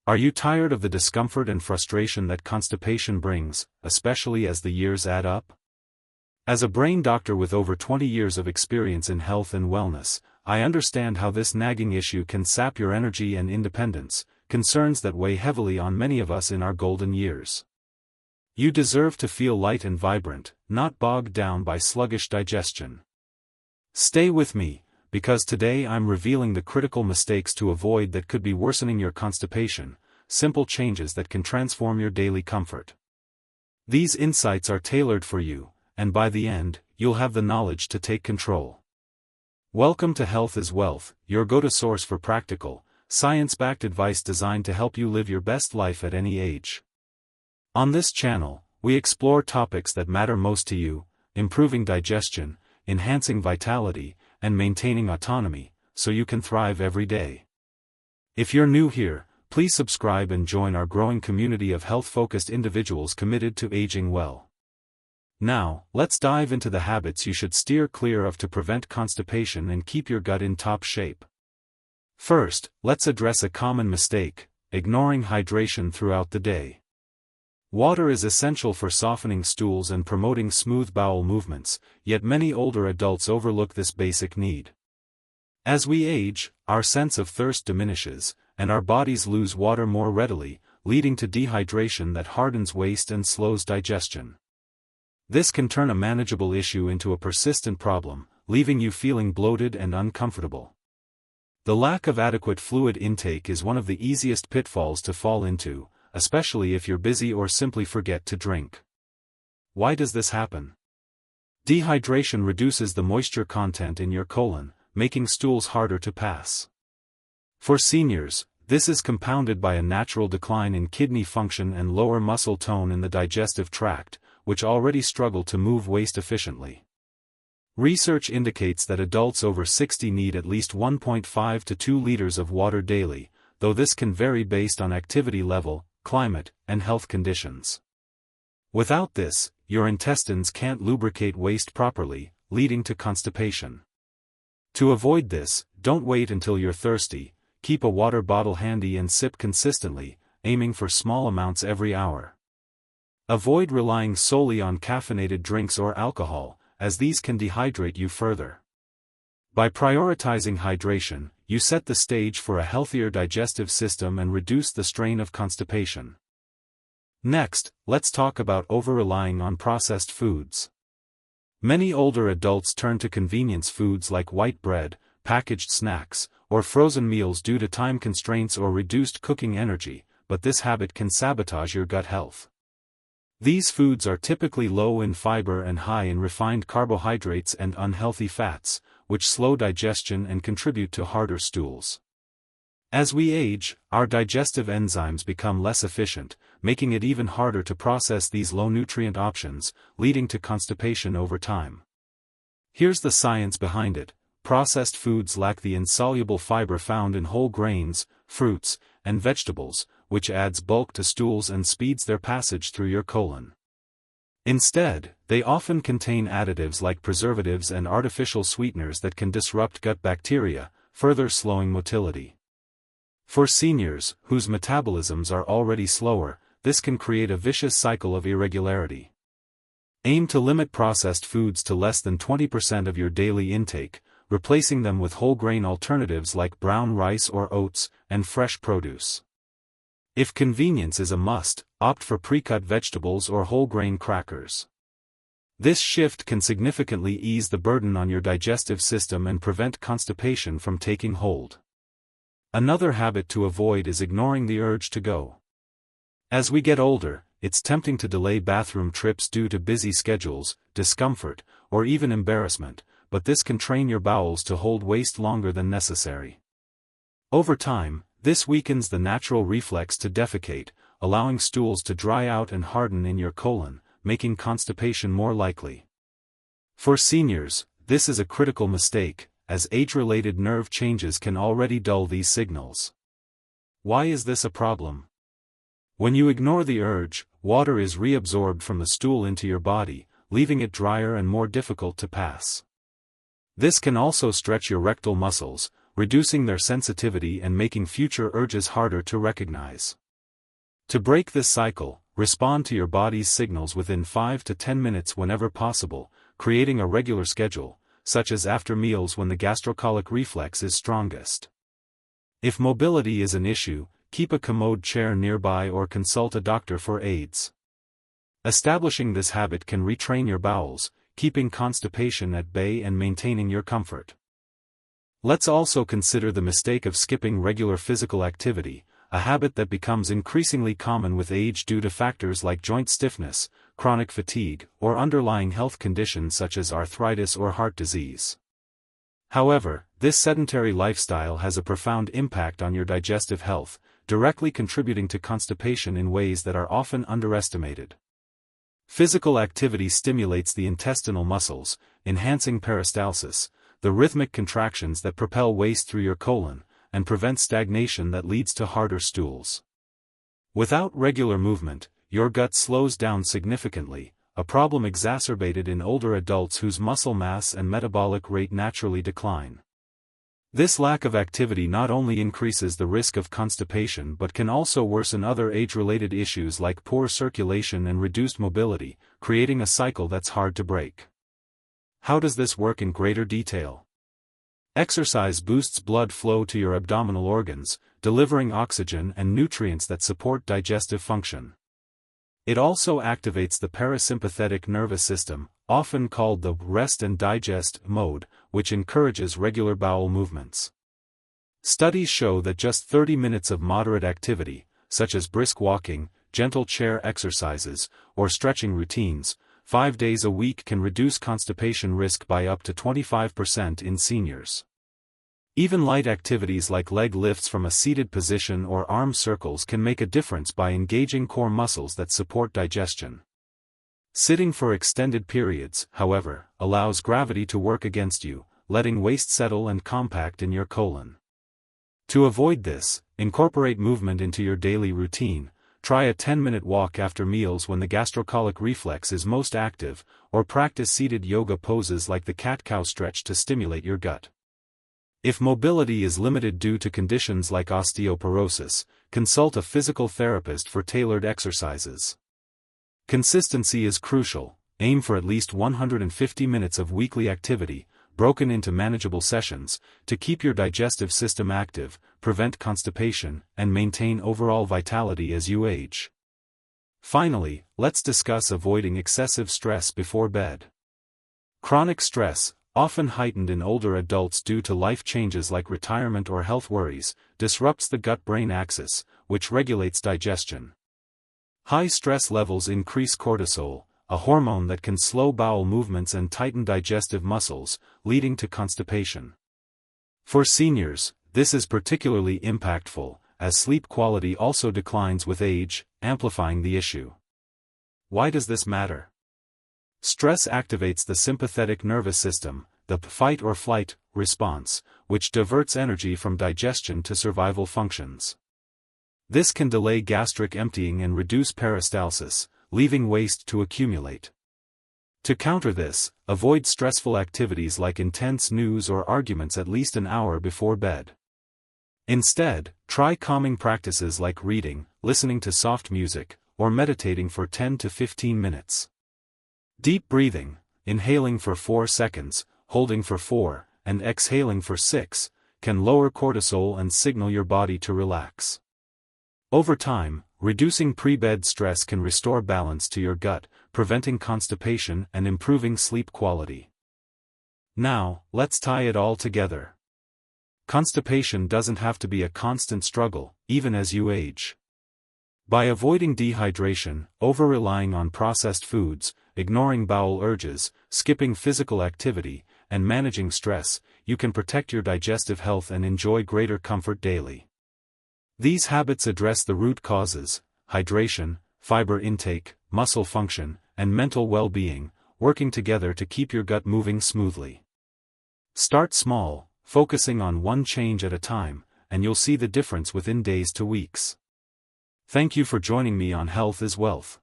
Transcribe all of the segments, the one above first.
Are you tired of the discomfort and frustration that constipation brings, especially as the years add up? As a brain doctor with over 20 years of experience in health and wellness, I understand how this nagging issue can sap your energy and independence, concerns that weigh heavily on many of us in our golden years. You deserve to feel light and vibrant, not bogged down by sluggish digestion. Stay with me, because today I'm revealing the critical mistakes to avoid that could be worsening your constipation, simple changes that can transform your daily comfort. These insights are tailored for you, and by the end, you'll have the knowledge to take control. Welcome to Health is Wealth, your go-to source for practical, science-backed advice designed to help you live your best life at any age. On this channel, we explore topics that matter most to you: improving digestion, enhancing vitality, and maintaining autonomy, so you can thrive every day. If you're new here, please subscribe and join our growing community of health-focused individuals committed to aging well. Now, let's dive into the habits you should steer clear of to prevent constipation and keep your gut in top shape. First, let's address a common mistake: ignoring hydration throughout the day. Water is essential for softening stools and promoting smooth bowel movements, yet many older adults overlook this basic need. As we age, our sense of thirst diminishes, and our bodies lose water more readily, leading to dehydration that hardens waste and slows digestion. This can turn a manageable issue into a persistent problem, leaving you feeling bloated and uncomfortable. The lack of adequate fluid intake is one of the easiest pitfalls to fall into, especially if you're busy or simply forget to drink. Why does this happen? Dehydration reduces the moisture content in your colon, making stools harder to pass. For seniors, this is compounded by a natural decline in kidney function and lower muscle tone in the digestive tract, which already struggle to move waste efficiently. Research indicates that adults over 60 need at least 1.5 to 2 liters of water daily, though this can vary based on activity level, climate, and health conditions. Without this, your intestines can't lubricate waste properly, leading to constipation. To avoid this, don't wait until you're thirsty. Keep a water bottle handy and sip consistently, aiming for small amounts every hour. Avoid relying solely on caffeinated drinks or alcohol, as these can dehydrate you further. By prioritizing hydration, you set the stage for a healthier digestive system and reduce the strain of constipation. Next, let's talk about over-relying on processed foods. Many older adults turn to convenience foods like white bread, packaged snacks, or frozen meals due to time constraints or reduced cooking energy, but this habit can sabotage your gut health. These foods are typically low in fiber and high in refined carbohydrates and unhealthy fats, which slow digestion and contribute to harder stools. As we age, our digestive enzymes become less efficient, making it even harder to process these low-nutrient options, leading to constipation over time. Here's the science behind it: processed foods lack the insoluble fiber found in whole grains, fruits, and vegetables, which adds bulk to stools and speeds their passage through your colon. Instead, they often contain additives like preservatives and artificial sweeteners that can disrupt gut bacteria, further slowing motility. For seniors, whose metabolisms are already slower, this can create a vicious cycle of irregularity. Aim to limit processed foods to less than 20% of your daily intake, replacing them with whole grain alternatives like brown rice or oats, and fresh produce. If convenience is a must, opt for pre-cut vegetables or whole grain crackers. This shift can significantly ease the burden on your digestive system and prevent constipation from taking hold. Another habit to avoid is ignoring the urge to go. As we get older, it's tempting to delay bathroom trips due to busy schedules, discomfort, or even embarrassment, but this can train your bowels to hold waste longer than necessary. Over time, this weakens the natural reflex to defecate, allowing stools to dry out and harden in your colon, making constipation more likely. For seniors, this is a critical mistake, as age-related nerve changes can already dull these signals. Why is this a problem? When you ignore the urge, water is reabsorbed from the stool into your body, leaving it drier and more difficult to pass. This can also stretch your rectal muscles, reducing their sensitivity and making future urges harder to recognize. To break this cycle, respond to your body's signals within 5 to 10 minutes whenever possible, creating a regular schedule, such as after meals when the gastrocolic reflex is strongest. If mobility is an issue, keep a commode chair nearby or consult a doctor for aids. Establishing this habit can retrain your bowels, keeping constipation at bay and maintaining your comfort. Let's also consider the mistake of skipping regular physical activity, a habit that becomes increasingly common with age due to factors like joint stiffness, chronic fatigue, or underlying health conditions such as arthritis or heart disease. However, this sedentary lifestyle has a profound impact on your digestive health, directly contributing to constipation in ways that are often underestimated. Physical activity stimulates the intestinal muscles, enhancing peristalsis, the rhythmic contractions that propel waste through your colon, and prevent stagnation that leads to harder stools. Without regular movement, your gut slows down significantly, a problem exacerbated in older adults whose muscle mass and metabolic rate naturally decline. This lack of activity not only increases the risk of constipation but can also worsen other age-related issues like poor circulation and reduced mobility, creating a cycle that's hard to break. How does this work in greater detail? Exercise boosts blood flow to your abdominal organs, delivering oxygen and nutrients that support digestive function. It also activates the parasympathetic nervous system, often called the rest and digest mode, which encourages regular bowel movements. Studies show that just 30 minutes of moderate activity, such as brisk walking, gentle chair exercises, or stretching routines, 5 days a week can reduce constipation risk by up to 25% in seniors. Even light activities like leg lifts from a seated position or arm circles can make a difference by engaging core muscles that support digestion. Sitting for extended periods, however, allows gravity to work against you, letting waste settle and compact in your colon. To avoid this, incorporate movement into your daily routine. Try a 10-minute walk after meals when the gastrocolic reflex is most active, or practice seated yoga poses like the cat-cow stretch to stimulate your gut. If mobility is limited due to conditions like osteoporosis, consult a physical therapist for tailored exercises. Consistency is crucial. Aim for at least 150 minutes of weekly activity, broken into manageable sessions, to keep your digestive system active, prevent constipation, and maintain overall vitality as you age. Finally, let's discuss avoiding excessive stress before bed. Chronic stress, often heightened in older adults due to life changes like retirement or health worries, disrupts the gut-brain axis, which regulates digestion. High stress levels increase cortisol, a hormone that can slow bowel movements and tighten digestive muscles, leading to constipation. For seniors, this is particularly impactful, as sleep quality also declines with age, amplifying the issue. Why does this matter? Stress activates the sympathetic nervous system, the fight or flight response, which diverts energy from digestion to survival functions. This can delay gastric emptying and reduce peristalsis, leaving waste to accumulate. To counter this, avoid stressful activities like intense news or arguments at least an hour before bed. Instead, try calming practices like reading, listening to soft music, or meditating for 10 to 15 minutes. Deep breathing, inhaling for 4 seconds, holding for 4, and exhaling for 6, can lower cortisol and signal your body to relax. Over time, reducing pre-bed stress can restore balance to your gut, preventing constipation and improving sleep quality. Now, let's tie it all together. Constipation doesn't have to be a constant struggle, even as you age. By avoiding dehydration, over-relying on processed foods, ignoring bowel urges, skipping physical activity, and managing stress, you can protect your digestive health and enjoy greater comfort daily. These habits address the root causes: hydration, fiber intake, muscle function, and mental well-being, working together to keep your gut moving smoothly. Start small, focusing on one change at a time, and you'll see the difference within days to weeks. Thank you for joining me on Health is Wealth.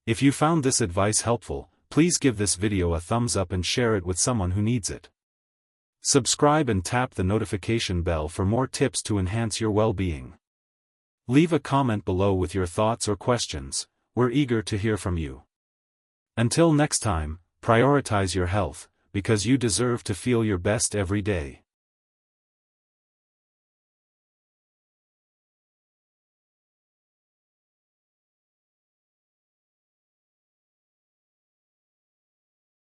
If you found this advice helpful, please give this video a thumbs up and share it with someone who needs it. Subscribe and tap the notification bell for more tips to enhance your well-being. Leave a comment below with your thoughts or questions. We're eager to hear from you. Until next time, prioritize your health, because you deserve to feel your best every day.